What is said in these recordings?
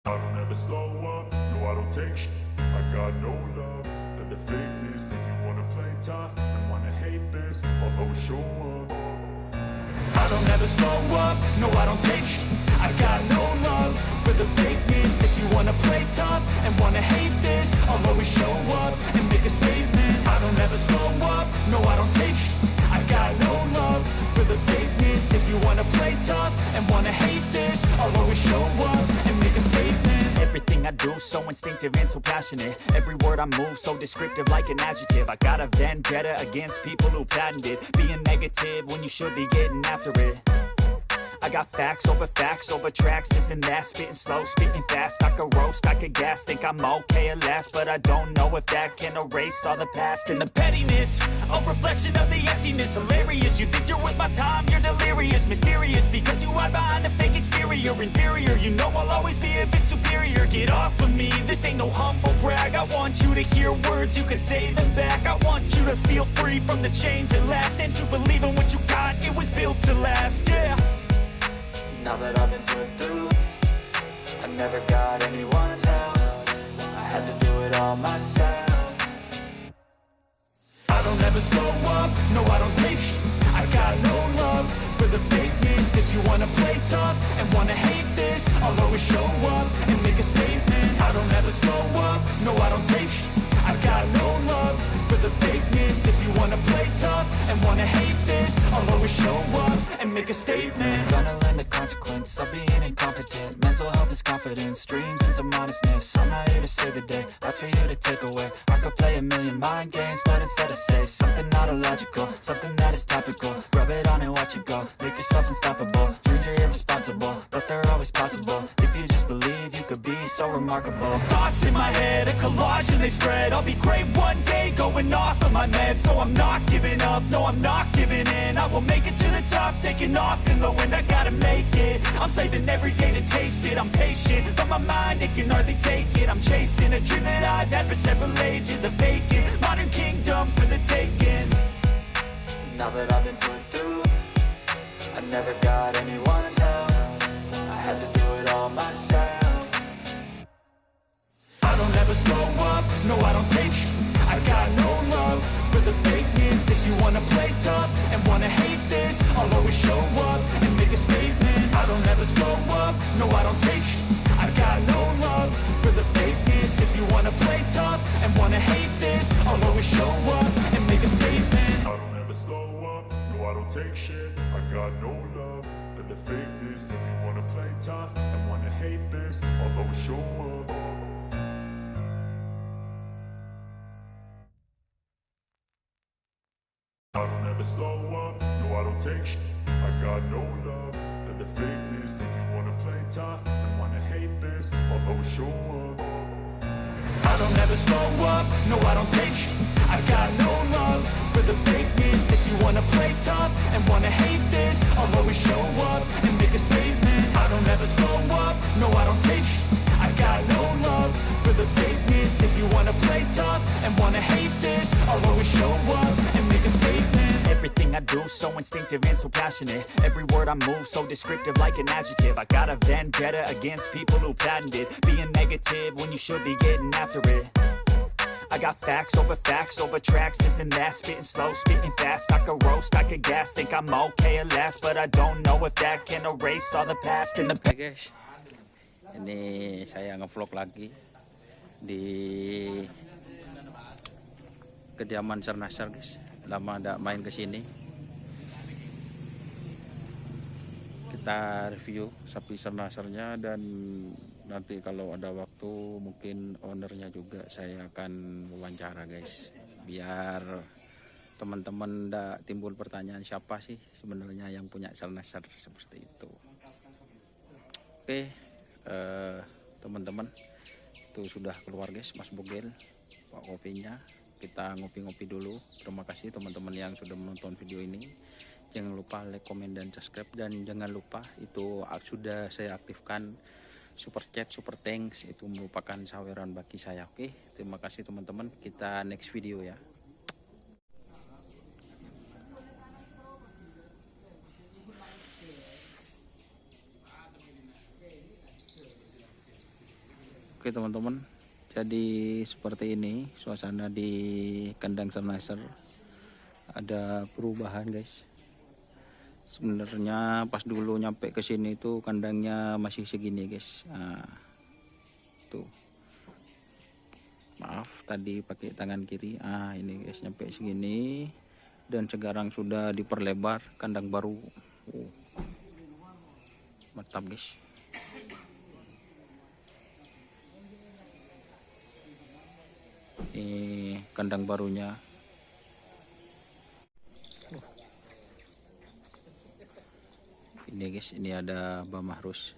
I don't ever slow up, no I don't take sh**. I got no love for the fakeness. If you wanna play tough and wanna hate this, I'll always show up. I don't ever slow up, no I don't take sh**. I got no love for the fakeness. If you wanna play tough and wanna hate this, I'll always show up and make a statement. I don't ever slow up, no I don't take sh**. I got no love for the fakeness. If you wanna play tough and wanna hate this, I'll always show up and make a statement. Everything I do so instinctive and so passionate. Every word I move so descriptive like an adjective. I got a vendetta against people who patented being negative when you should be getting after it. I got facts over tracks, this and that, spitting slow, spitting fast. I could roast, I could gas, think I'm okay at last, but I don't know if that can erase all the past. And the pettiness, a reflection of the emptiness. Hilarious, you think you're with my time, you're delirious. Mysterious, because you hide behind a fake exterior. Inferior, you know I'll always be a bit superior. Get off of me, this ain't no humble brag. I want you to hear words, you can say them back. I want you to feel free from the chains that last, and to believe in what you got, it was built to last, yeah. Now that I've been put through, I never got anyone's help. I had to do it all myself. I don't ever slow up, no I don't take sh**. I got no love for the fakeness. If you wanna play tough and wanna hate this, I'll always show up and make a statement. I don't ever slow up, no I don't take sh**. I got no love for the fakeness. If you wanna play tough and wanna hate this, I'll always show up and make a statement. Gonna learn the consequence of being incompetent. Mental health is confidence, dreams and some honestness. I'm not here to save the day, that's for you to take away. I could play a million mind games, but instead I say something not illogical, something that is topical. Rub it on and watch it go, make yourself unstoppable. Dreams are irresponsible, but they're always possible. If you just believe, you could be so remarkable. Thoughts in my head, a collage and they spread. I'll be great one day, going off of my meds. No, I'm not giving up, no, I'm not giving in. I will make it to the top, taking off in the wind. I gotta make it, I'm saving every day to taste it. I'm patient, but my mind, it can hardly take it. I'm chasing a dream that I've had for several ages. A vacant, modern kingdom for the taking. Now that I've been put through, I never got anyone's help. I had to do it all myself. I don't ever slow up, no I don't take sh**. I got no love for the fakeness. If you wanna play tough and wanna hate this, I'll always show up and make a statement. I don't ever slow up, no I don't take sh**. I got no love for the fakeness. If you wanna play tough and wanna hate this, I'll always show up and make a statement. I don't ever slow up, no I don't take shit. I got no love for the fakeness. If you wanna play tough and wanna hate this, I'll always show up. I don't ever slow up, no I don't take sh**. I got no love for the fakeness. If you wanna play tough and wanna hate this, I'll always show up. I don't ever slow up, no I don't take sh**. I got no love for the fakeness. If you wanna play tough and wanna hate this, I'll always show up and make a statement. I don't ever slow up, no I don't take sh**. I got no love for the fakeness. If you wanna play tough and wanna hate this, I'll always show up and make a statement. Everything I do so instinctive and so passionate. Every word I move so descriptive like an adjective. I got a vendetta against people who patented being negative when you should be getting after it. I got facts over tracks, this and that, spitting slow, spitting fast. I could roast, I could gas, think I'm okay at last, but I don't know if that can erase all the past. And the guys, ini saya ngevlog lagi di kediaman Sir Naser guys. Lama nggak main ke sini. Kita review sapi Sir Nasernya, dan nanti kalau ada waktu mungkin ownernya juga saya akan wawancara guys, biar teman-teman nggak timbul pertanyaan siapa sih sebenarnya yang punya Sir Naser seperti itu. Oke, teman-teman, itu sudah keluar guys Mas Bogel, Pak kopinya. Kita ngopi-ngopi dulu. Terima kasih teman-teman yang sudah menonton video ini. Jangan lupa like, komen, dan subscribe. Dan jangan lupa itu sudah saya aktifkan super chat, super thanks. Itu merupakan saweran bagi saya. Oke, terima kasih teman-teman. Kita next video ya. Oke teman-teman, jadi seperti ini suasana di kandang Naser. Ada perubahan guys. Sebenarnya pas dulu nyampe ke sini itu kandangnya masih segini guys. Nah, tuh. Maaf tadi pakai tangan kiri. Ini guys nyampe segini dan sekarang sudah diperlebar kandang baru. Mantap guys. Ini kandang barunya. Ini guys, ini ada Mbak Mahrus.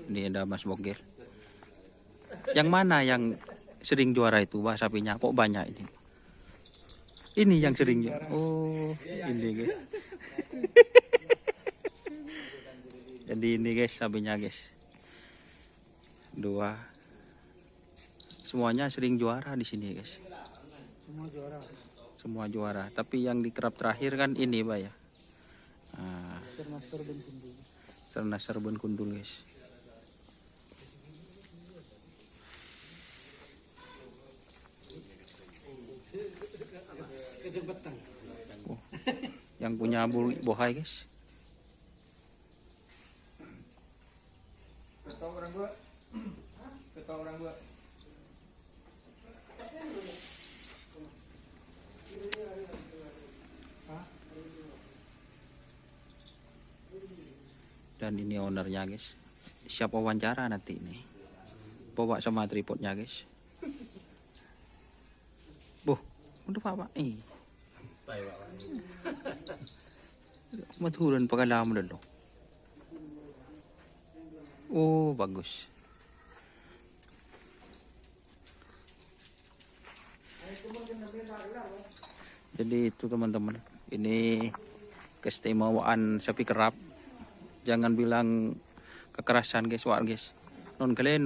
Ini ada Mas Bogel. Yang mana yang sering juara itu Mbak sapinya? Kok banyak ini? Ini yang sering. Oh, ini guys. Jadi ini guys sapinya guys. 2. Semuanya sering juara di sini guys. Semua juara. Semua juara. Tapi yang di Kerap terakhir kan ini Pak ya. Naser ben kundul guys. Oh, yang punya bohai guys. Dan ini ownernya guys. Siap wawancara nanti nih. Bawa sama tripodnya guys. Udah Pak. Maturan pagalaman dulu. Oh, bagus. Jadi itu teman-teman. Ini keistimewaan sapi Kerap. Jangan bilang kekerasan guys, non kalian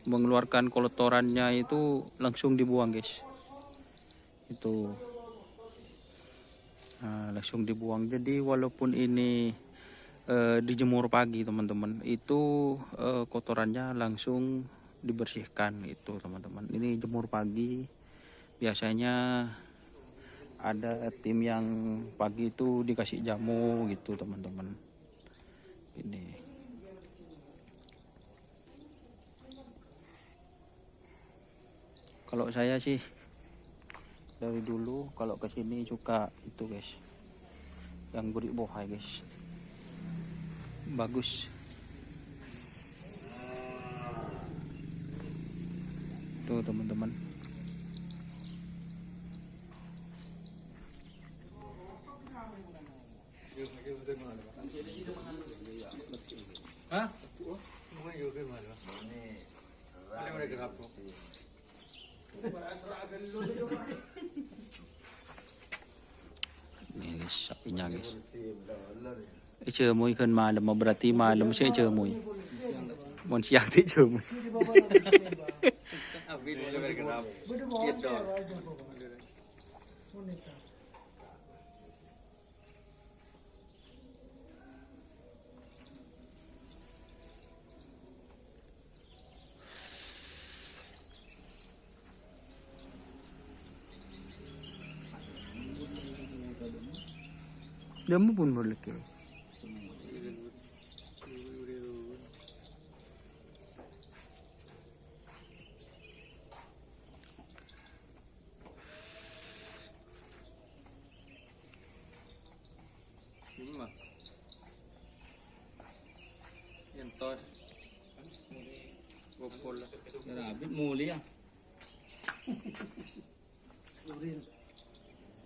mengeluarkan kotorannya itu langsung dibuang guys. Itu langsung dibuang. Jadi walaupun ini dijemur pagi teman-teman, itu kotorannya langsung dibersihkan itu teman-teman. Ini jemur pagi. Biasanya ada tim yang pagi itu dikasih jamu gitu teman-teman. Ini kalau saya sih dari dulu kalau kesini suka itu guys, yang beri bohai guys, bagus tuh teman-teman. Ini guys, sapinya guys. Chờ mùi khẩn mà là berarti malam sẽ chờ mùi. Mon siang thì chờ mùi. Dia pun boleh ke. Ini mah. Yang tos. Gopol lah. Rabit muli ya.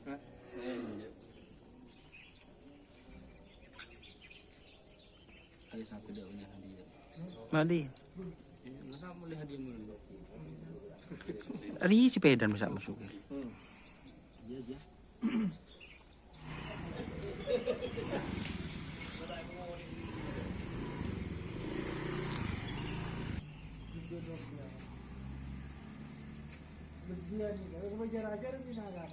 Hah? Ada satu dah punya hadiah. Madi. Mana boleh hadiah mulu. Ari si pedan masa masuk. Iya aja. Berdian ni, kalau belajar ajar ni nak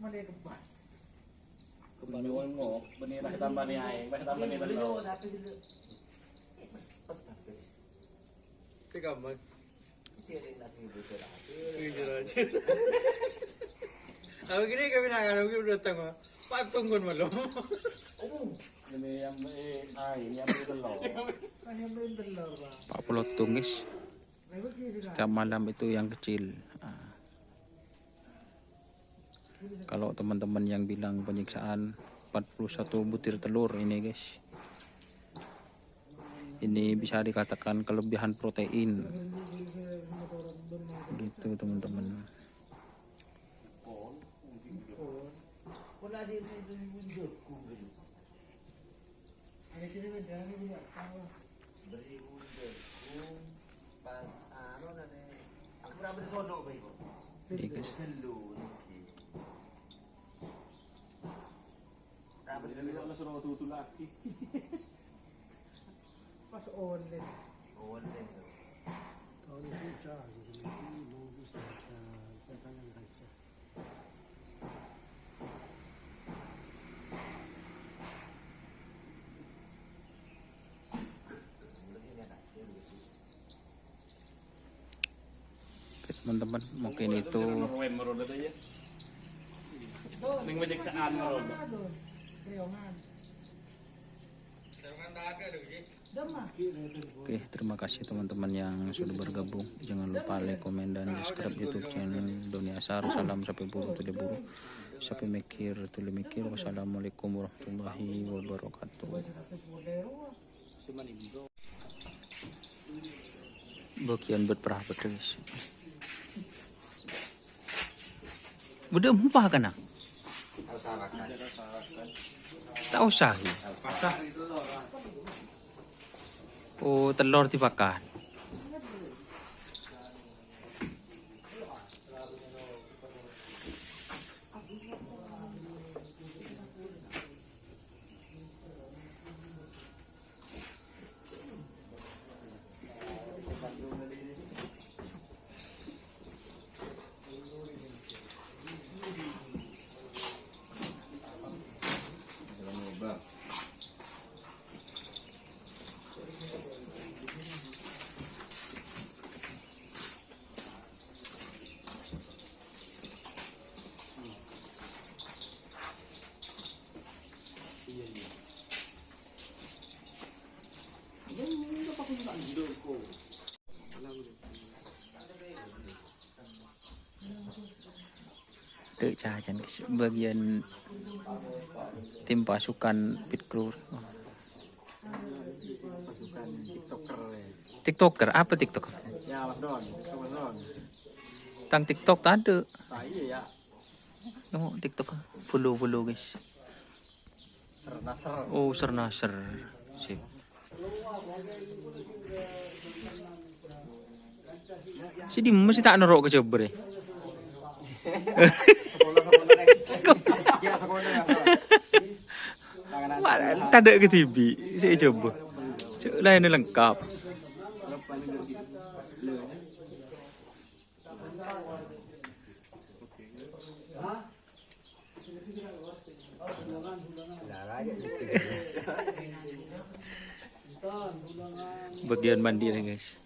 mana kebat. Ngok, benirah tambah nih aing, tambah nih telur. Gampang. Aku gini kami nak aku udah tengok. Pak tungguan malu. Ini yang aing yang telur. Hanya main telur, Pak. 40 tungis. Setiap malam itu yang kecil. Kalau teman-teman yang bilang penyiksaan 41 butir telur ini guys, ini bisa dikatakan kelebihan protein gitu teman-teman. Ini guys. Pas online. Tahun susah. Teman-teman mungkin itu oke, terima kasih teman-teman yang sudah bergabung. Jangan lupa like, komen, dan subscribe YouTube channel Doni Ashar. Salam sapi buru tuli buru, sapi mikir tuli mikir. Wassalamualaikum warahmatullahi wabarakatuh. Bagian berperah pedes. Udah mumpah kana? Tak usah. Oh, telur dibakar. Cacan bagian tim pasukan pit crew. TikToker apa TikToker? Ya, Mas Don. Tang TikTok tak ada. Iya ya. Oh, TikTok follow guys. Naser. Oh, Naser. Sip. Sini masih tak nerok ke coba deh. Tak ada ke TV. Saya coba. Lain lengkap. Bagian mandi nih guys.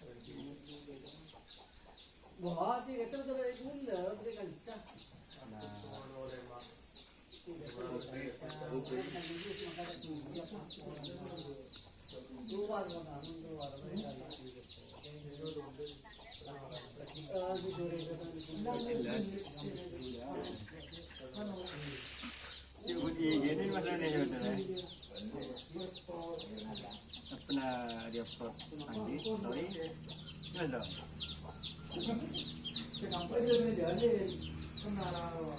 Pernah dia upload lagi story ada sampai dia jadi kenal apa